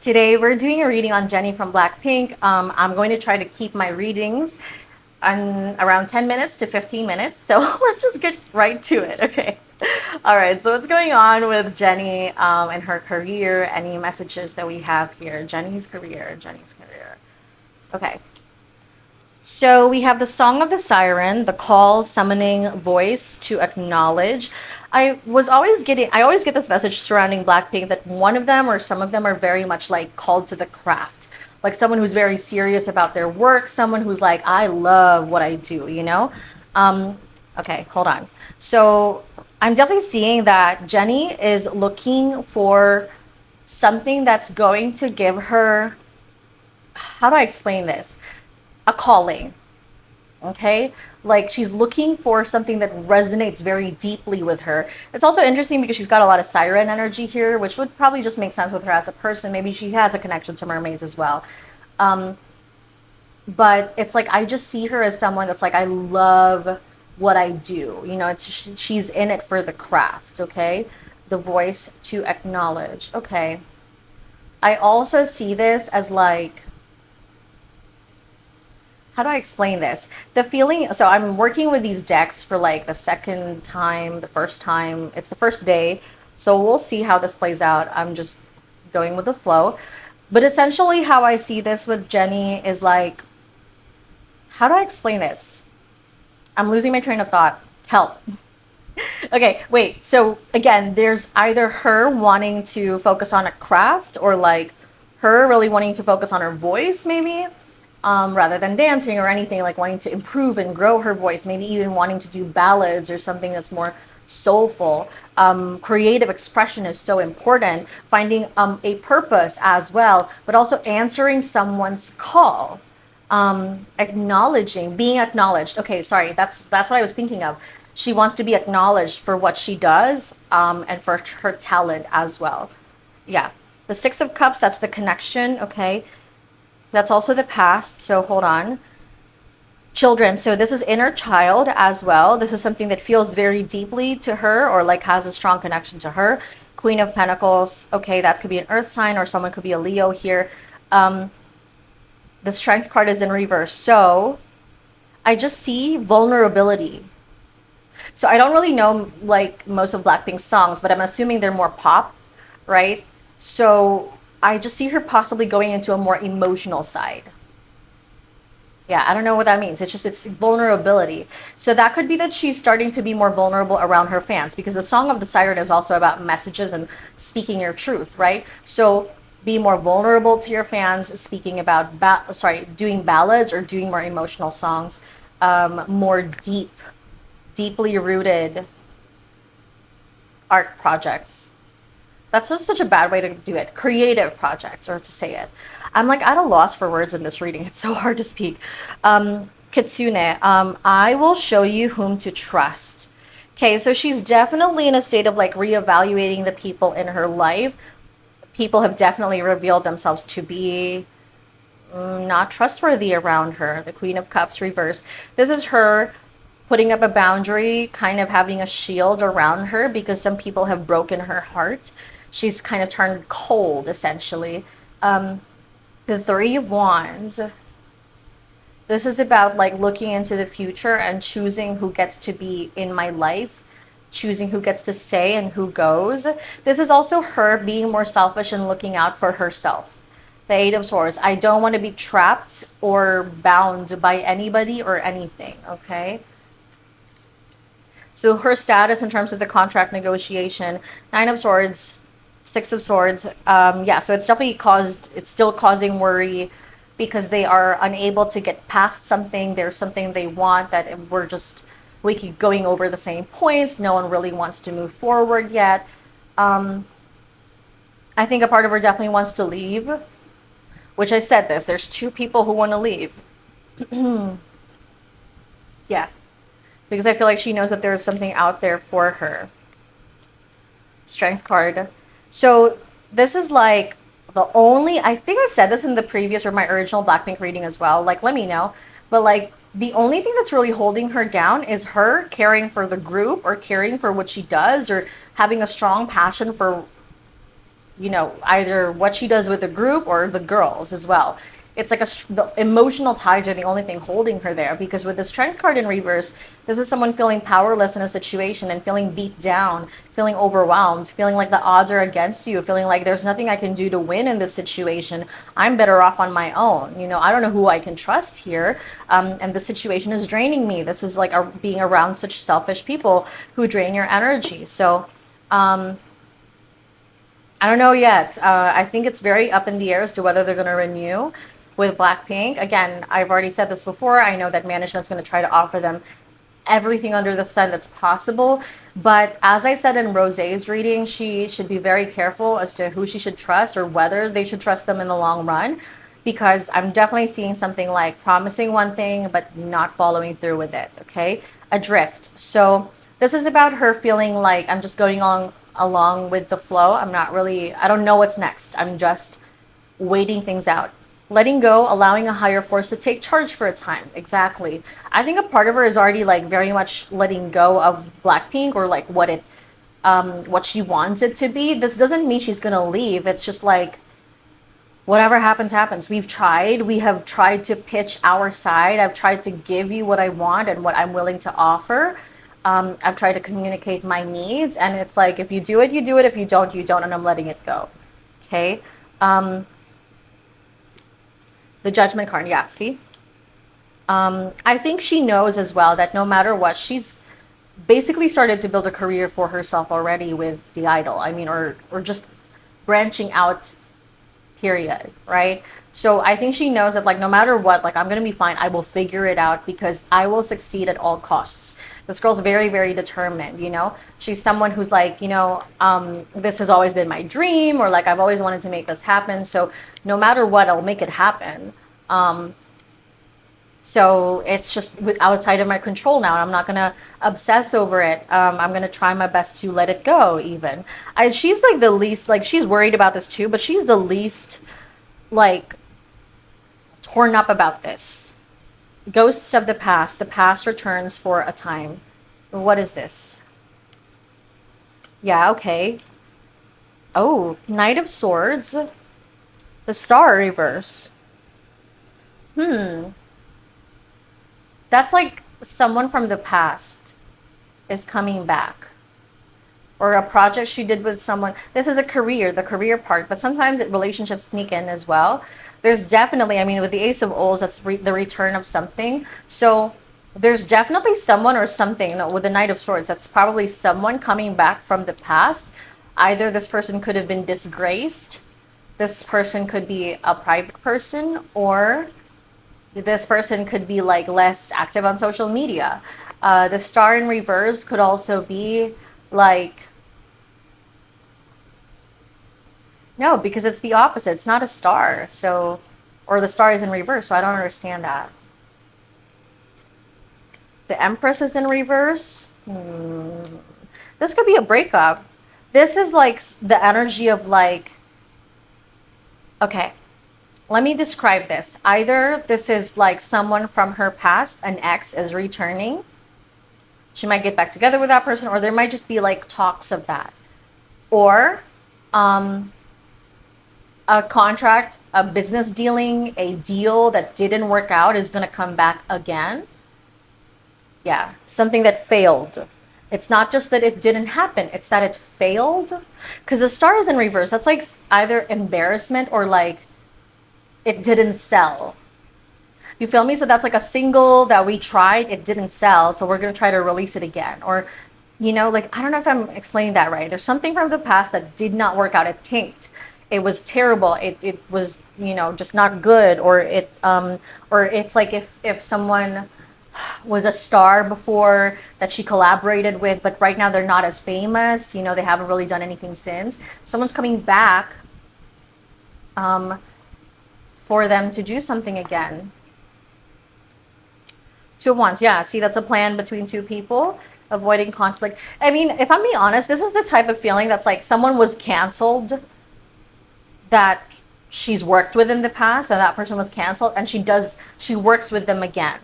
Today we're doing a reading on Jennie from Blackpink. I'm going to try to keep my readings on around 10 minutes to 15 minutes. So let's just get right to it. Okay. All right. So what's going on with Jennie and her career? Any messages that we have here? Jennie's career. Jennie's career. Okay. So we have the Song of the Siren, the call summoning voice to acknowledge. I always get this message surrounding Blackpink that one of them or some of them are very much like called to the craft. Like someone who's very serious about their work, someone who's like, I love what I do, you know? Um, okay, hold on. So I'm definitely seeing that Jennie is looking for something that's going to give her, how do I explain this? A calling. Okay, like she's looking for something that resonates very deeply with her. It's also interesting because she's got a lot of siren energy here, which would probably just make sense with her as a person. Maybe she has a connection to mermaids as well. um but it's like I just see her as someone that's like, I love what I do, you know. She's in it for the craft. Okay, the voice to acknowledge. Okay, I also see this as like, how do I explain this? The feeling, so I'm working with these decks for like the second time, the first time, it's the first day. So we'll see how this plays out. I'm just going with the flow. But essentially, how I see this with Jennie is like, how do I explain this? I'm losing my train of thought. Help. Okay, wait. So again, there's either her wanting to focus on a craft or like her really wanting to focus on her voice, maybe, rather than dancing or anything, like wanting to improve and grow her voice, maybe even wanting to do ballads or something that's more soulful. Creative expression is so important, finding a purpose as well, but also answering someone's call, acknowledging, being acknowledged. Okay, sorry, that's what I was thinking of. She wants to be acknowledged for what she does, and for her talent as well. Yeah, the Six of Cups, that's the connection. Okay, that's also the past. So hold on. Children. So this is inner child as well. This is something that feels very deeply to her or like has a strong connection to her. Queen of Pentacles. Okay, that could be an earth sign or someone could be a Leo here. The Strength card is in reverse. So I just see vulnerability. So I don't really know like most of Blackpink's songs, but I'm assuming they're more pop, right? So I just see her possibly going into a more emotional side. Yeah, I don't know what that means. It's just it's vulnerability. So that could be that she's starting to be more vulnerable around her fans because the Song of the Siren is also about messages and speaking your truth, right? So be more vulnerable to your fans, speaking about doing ballads or doing more emotional songs, more deeply rooted art projects. That's just such a bad way to do it. Creative projects, or to say it. I'm like at a loss for words in this reading. It's so hard to speak. Kitsune, I will show you whom to trust. Okay, so she's definitely in a state of like reevaluating the people in her life. People have definitely revealed themselves to be not trustworthy around her. The Queen of Cups reverse. This is her putting up a boundary, kind of having a shield around her because some people have broken her heart. She's kind of turned cold, essentially. The Three of Wands. This is about like looking into the future and choosing who gets to be in my life, choosing who gets to stay and who goes. This is also her being more selfish and looking out for herself. The Eight of Swords. I don't want to be trapped or bound by anybody or anything, okay? So her status in terms of the contract negotiation, Nine of Swords, Six of Swords. Yeah, so it's still causing worry because they are unable to get past something. There's something they want that we keep going over the same points. No one really wants to move forward yet. I think a part of her definitely wants to leave, which I said this. There's two people who want to leave. Yeah, because I feel like she knows that there's something out there for her. Strength card. So this is like I think I said this in the previous or my original Blackpink reading as well. Like, let me know. But like, the only thing that's really holding her down is her caring for the group or caring for what she does or having a strong passion for either what she does with the group or the girls as well. It's like the emotional ties are the only thing holding her there, because with the strength card in reverse, this is someone feeling powerless in a situation and feeling beat down, feeling overwhelmed, feeling like the odds are against you, feeling like there's nothing I can do to win in this situation. I'm better off on my own. I don't know who I can trust here. And the situation is draining me. This is like being around such selfish people who drain your energy. So I don't know yet. I think it's very up in the air as to whether they're going to renew with Blackpink. Again, I've already said this before. I know that management's going to try to offer them everything under the sun that's possible. But as I said in Rosé's reading, she should be very careful as to who she should trust or whether they should trust them in the long run. Because I'm definitely seeing something like promising one thing but not following through with it. Okay? Adrift. So this is about her feeling like I'm just going along with the flow. I don't know what's next. I'm just waiting things out. Letting go, allowing a higher force to take charge for a time. Exactly. I think a part of her is already like very much letting go of Blackpink, or like what she wants it to be. This doesn't mean she's gonna leave. It's just like whatever happens, happens. We have tried to pitch our side. I've tried to give you what I want and what I'm willing to offer. I've tried to communicate my needs, and it's like, if you do it, you do it. If you don't, you don't, and I'm letting it go. Okay. The Judgment card, yeah, see? I think she knows as well that no matter what, she's basically started to build a career for herself already with the idol. I mean, or just branching out, period, right? So I think she knows that, like, no matter what, like, I'm gonna be fine. I will figure it out because I will succeed at all costs. This girl's very, very determined. She's someone who's like, this has always been my dream, or like, I've always wanted to make this happen. So no matter what, I'll make it happen. So it's just outside of my control now, and I'm not gonna obsess over it. I'm gonna try my best to let it go. Even she's like the least, like, she's worried about this too, but she's the least like torn up about this. Ghosts of the past returns for a time. What is this? Yeah, okay. Oh, Knight of Swords. The Star reverse. That's like someone from the past is coming back. Or a project she did with someone. This is the career part, but sometimes relationships sneak in as well. There's definitely, I mean, with the Ace of Ols, that's the return of something. So there's definitely someone or something, with the Knight of Swords, that's probably someone coming back from the past. Either this person could have been disgraced, this person could be a private person, or this person could be like less active on social media. The Star in reverse could also be like, no, because it's the opposite. It's not a star. So, or the star is in reverse. So I don't understand that. The Empress is in reverse. This could be a breakup. This is like the energy of like, okay, let me describe this. Either this is like someone from her past, an ex is returning. She might get back together with that person, or there might just be like talks of that. Or a contract, a business dealing, a deal that didn't work out is going to come back again. Yeah, something that failed. It's not just that it didn't happen, it's that it failed. Because the star is in reverse. That's like either embarrassment or like it didn't sell. You feel me? So that's like a single that we tried, it didn't sell, so we're going to try to release it again. Or, like, I don't know if I'm explaining that right. There's something from the past that did not work out. It tanked. It was terrible. It was, just not good. Or it's like if someone was a star before that she collaborated with, but right now they're not as famous. They haven't really done anything since. Someone's coming back for them to do something again. Two of Wands, yeah. See, that's a plan between two people, avoiding conflict. I mean, if I'm being honest, this is the type of feeling that's like someone was canceled that she's worked with in the past, and that person was canceled, and she works with them again.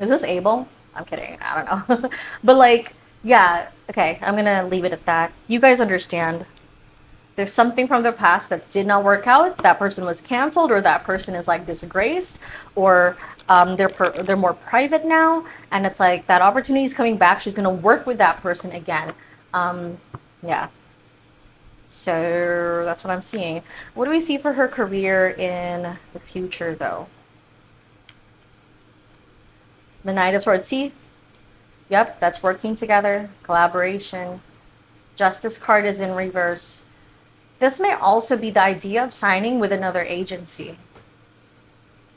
Is this Abel? I'm kidding. I don't know. But like, yeah, okay, I'm gonna leave it at that. You guys understand. There's something from the past that did not work out. That person was canceled, or that person is like disgraced, or they're more private now, and it's like that opportunity is coming back. She's gonna work with that person again. Yeah. So that's what I'm seeing. What do we see for her career in the future, though? The Knight of Swords. See? Yep, that's working together, collaboration. Justice card is in reverse. This may also be the idea of signing with another agency.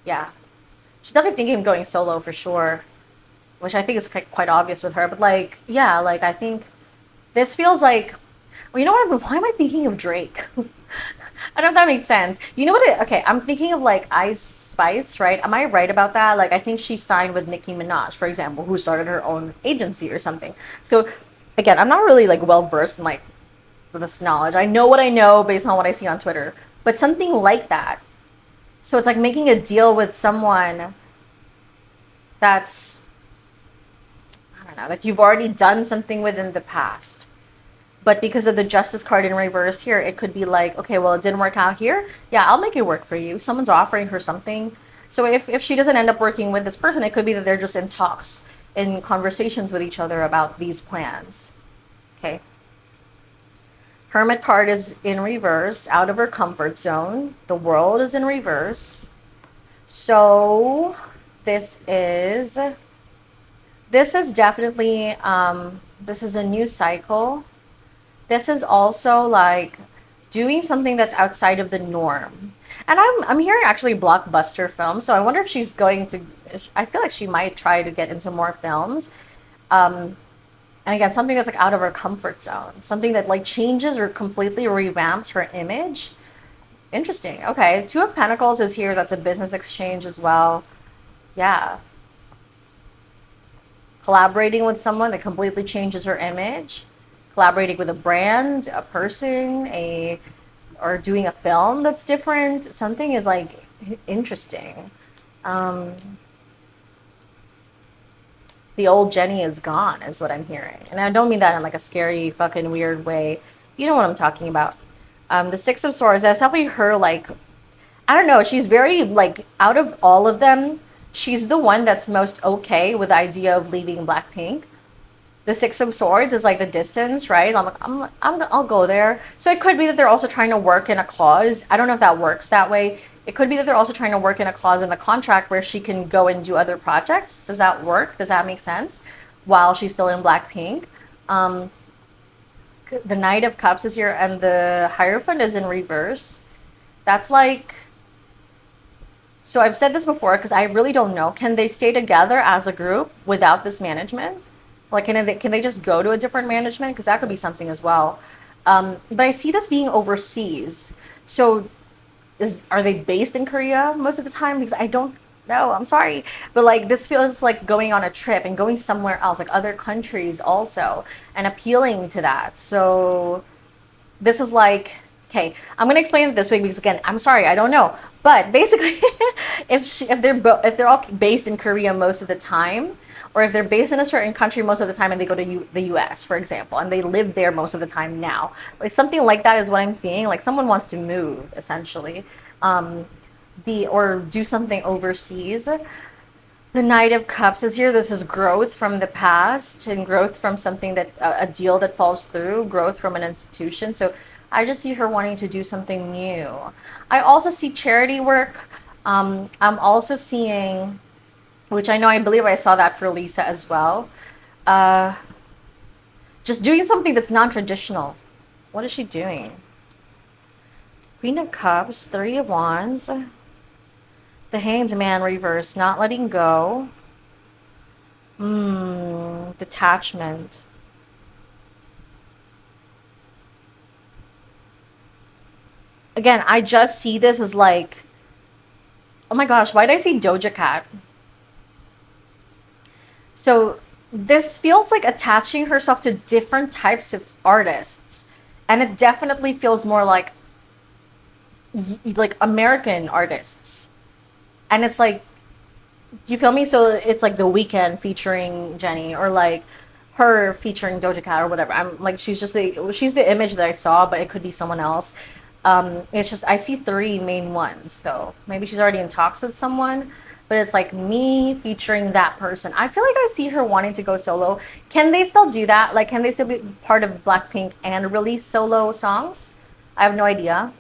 Yeah. She's definitely thinking of going solo for sure, which I think is quite obvious with her. But like, yeah, like I think this feels like, well, you know what? Why am I thinking of Drake? I don't know if that makes sense. You know what? Okay, I'm thinking of like Ice Spice, right? Am I right about that? Like, I think she signed with Nicki Minaj, for example, who started her own agency or something. So, again, I'm not really like well versed in like this knowledge. I know what I know based on what I see on Twitter, but something like that. So it's like making a deal with someone that's, I don't know, like you've already done something with in the past. But because of the justice card in reverse here, it could be like, okay, well, it didn't work out here. Yeah, I'll make it work for you. Someone's offering her something. So if she doesn't end up working with this person, it could be that they're just in talks, in conversations with each other about these plans. Okay. Hermit card is in reverse, out of her comfort zone. The world is in reverse. So this is definitely, this is a new cycle. This is also like doing something that's outside of the norm. And I'm hearing actually blockbuster films, so I wonder if she's going to, I feel like she might try to get into more films. And again, something that's like out of her comfort zone, something that like changes or completely revamps her image. Interesting. Okay. Two of Pentacles is here. That's a business exchange as well. Yeah. Collaborating with someone that completely changes her image. Collaborating with a brand, a person, or doing a film that's different. Something is like interesting. The old Jennie is gone, is what I'm hearing. And I don't mean that in like a scary, fucking weird way. You know what I'm talking about. The Six of Swords, that's definitely her, like, I don't know, she's very, like, out of all of them, she's the one that's most okay with the idea of leaving Blackpink. The Six of Swords is like the distance, right? I'll go there. So it could be that they're also trying to work in a clause. I don't know if that works that way. It could be that they're also trying to work in a clause in the contract where she can go and do other projects. Does that work? Does that make sense? While she's still in Blackpink. The Knight of Cups is here, and the Hierophant is in reverse. That's like... So I've said this before because I really don't know. Can they stay together as a group without this management? Like, can they just go to a different management? Because that could be something as well. But I see this being overseas. So are they based in Korea most of the time? Because I don't know. I'm sorry. But like this feels like going on a trip and going somewhere else, like other countries also, and appealing to that. So this is like, okay, I'm gonna explain it this way because again, I'm sorry, I don't know. But basically, if they're all based in Korea most of the time, or if they're based in a certain country most of the time and they go to the US, for example, and they live there most of the time now, like something like that is what I'm seeing. Like someone wants to move essentially, or do something overseas. The Knight of Cups is here. This is growth from the past and growth from something that a deal that falls through, growth from an institution. So I just see her wanting to do something new. I also see charity work. I'm also seeing, which I believe I saw that for Lisa as well. Just doing something that's non-traditional. What is she doing? Queen of Cups, Three of Wands. The Hanged Man reverse, not letting go. Detachment. Again, I just see this as like, oh my gosh, why did I see Doja Cat? So this feels like attaching herself to different types of artists. And it definitely feels more like American artists. And it's like, do you feel me? So it's like The Weeknd featuring Jennie, or like her featuring Doja Cat or whatever. I'm like, she's the image that I saw, but it could be someone else. It's just I see three main ones though. Maybe she's already in talks with someone, but it's like me featuring that person. I feel like I see her wanting to go solo. Can they still do that? Like, can they still be part of Blackpink and release solo songs? I have no idea,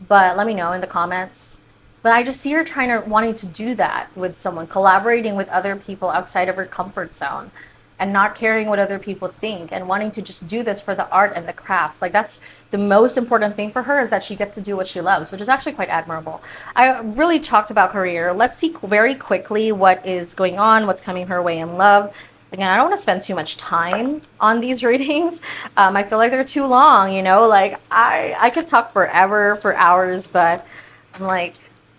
but let me know in the comments. But I just see her trying to wanting to do that with someone, collaborating with other people outside of her comfort zone and not caring what other people think and wanting to just do this for the art and the craft. Like that's the most important thing for her, is that she gets to do what she loves, which is actually quite admirable. I really talked about career. Let's see very quickly what is going on, what's coming her way in love. Again, I don't want to spend too much time on these readings. I feel like they're too long, you know, like I could talk forever for hours, but I'm like,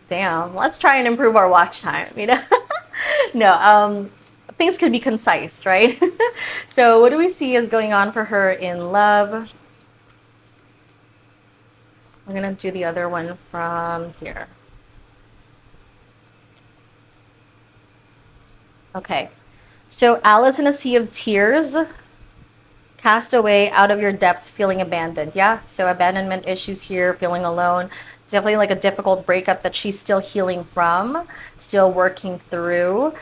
damn, let's try and improve our watch time, you know? No, things could be concise, right? So what do we see is going on for her in love? I'm gonna do the other one from here. Okay, so Alice in a Sea of Tears, cast away out of your depth, feeling abandoned. Yeah, so abandonment issues here, feeling alone. Definitely like a difficult breakup that she's still healing from, still working through.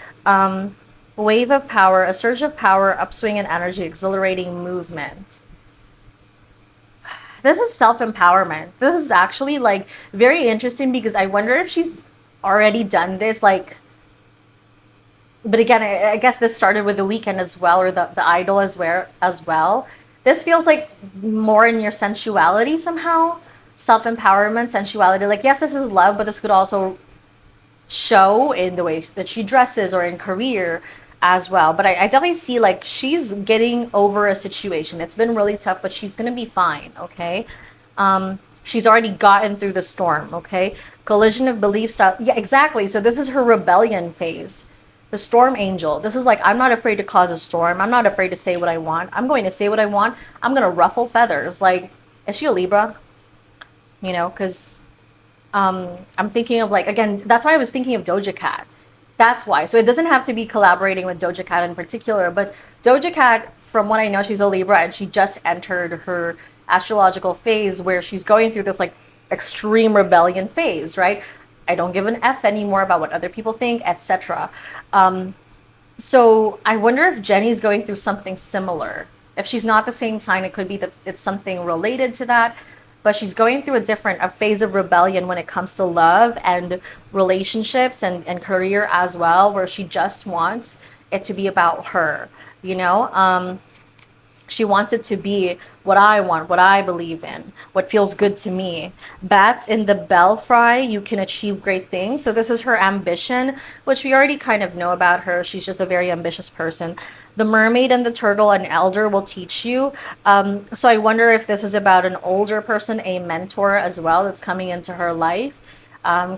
Wave of power, a surge of power, upswing in energy, exhilarating movement. This is self-empowerment. This is actually like very interesting, because I wonder if she's already done this, like, but again, I guess this started with The Weeknd as well, or the Idol as well. This feels like more in your sensuality somehow. Self-empowerment, sensuality. Like, yes, this is love, but this could also show in the way that she dresses or in career as well. But I definitely see like she's getting over a situation. It's been really tough, but she's gonna be fine, okay? She's already gotten through the storm, okay? Collision of belief style. Yeah, exactly. So this is her rebellion phase. The storm angel. This is like, I'm not afraid to cause a storm. I'm not afraid to say what I want. I'm going to say what I want. I'm going to ruffle feathers. Like, is she a Libra? You know, because I'm thinking of like, again, that's why I was thinking of Doja Cat. That's why. So it doesn't have to be collaborating with Doja Cat in particular, but Doja Cat, from what I know, she's a Libra, and she just entered her astrological phase where she's going through this like extreme rebellion phase, right? I don't give an F anymore about what other people think, etc. So I wonder if Jennie's going through something similar. If she's not the same sign, it could be that it's something related to that. But she's going through a phase of rebellion when it comes to love and relationships and career as well, where she just wants it to be about her, you know? She wants it to be what I want, what I believe in, what feels good to me. Bats in the belfry, you can achieve great things. So this is her ambition, which we already kind of know about her. She's just a very ambitious person. The mermaid and the turtle, an elder will teach you. So I wonder if this is about an older person, a mentor as well, that's coming into her life.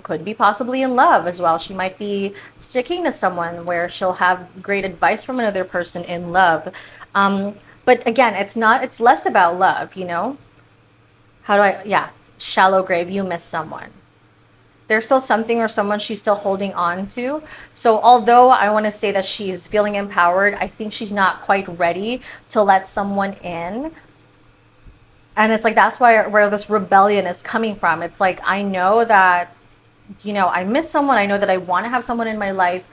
Could be possibly in love as well. She might be sticking to someone where she'll have great advice from another person in love. But again, it's less about love, you know? Yeah, shallow grave, you miss someone. There's still something or someone she's still holding on to. So although I want to say that she's feeling empowered, I think she's not quite ready to let someone in. And it's like, that's where this rebellion is coming from. It's like, I know that, you know, I miss someone. I know that I want to have someone in my life,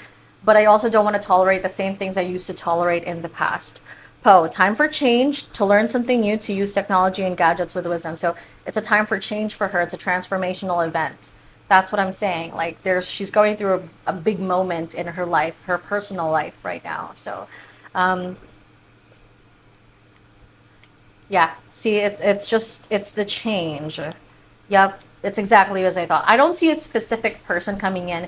but I also don't want to tolerate the same things I used to tolerate in the past. Poe, time for change, to learn something new, to use technology and gadgets with wisdom. So it's a time for change for her. It's a transformational event. That's what I'm saying. Like, she's going through a big moment in her life, her personal life right now. So, yeah, see, it's the change. Yep, it's exactly as I thought. I don't see a specific person coming in.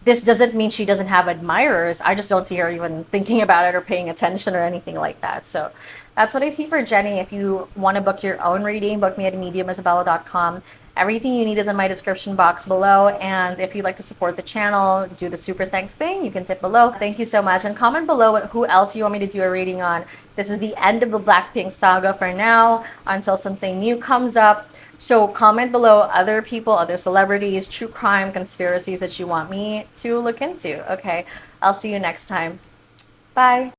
This doesn't mean she doesn't have admirers. I just don't see her even thinking about it or paying attention or anything like that. So that's what I see for Jennie. If you want to book your own reading, book me at mediumisabella.com. Everything you need is in my description box below. And if you'd like to support the channel, do the super thanks thing, you can tip below. Thank you so much. And comment below who else you want me to do a reading on. This is the end of the Blackpink saga for now, until something new comes up. So comment below other people, other celebrities, true crime, conspiracies that you want me to look into. Okay, I'll see you next time. Bye.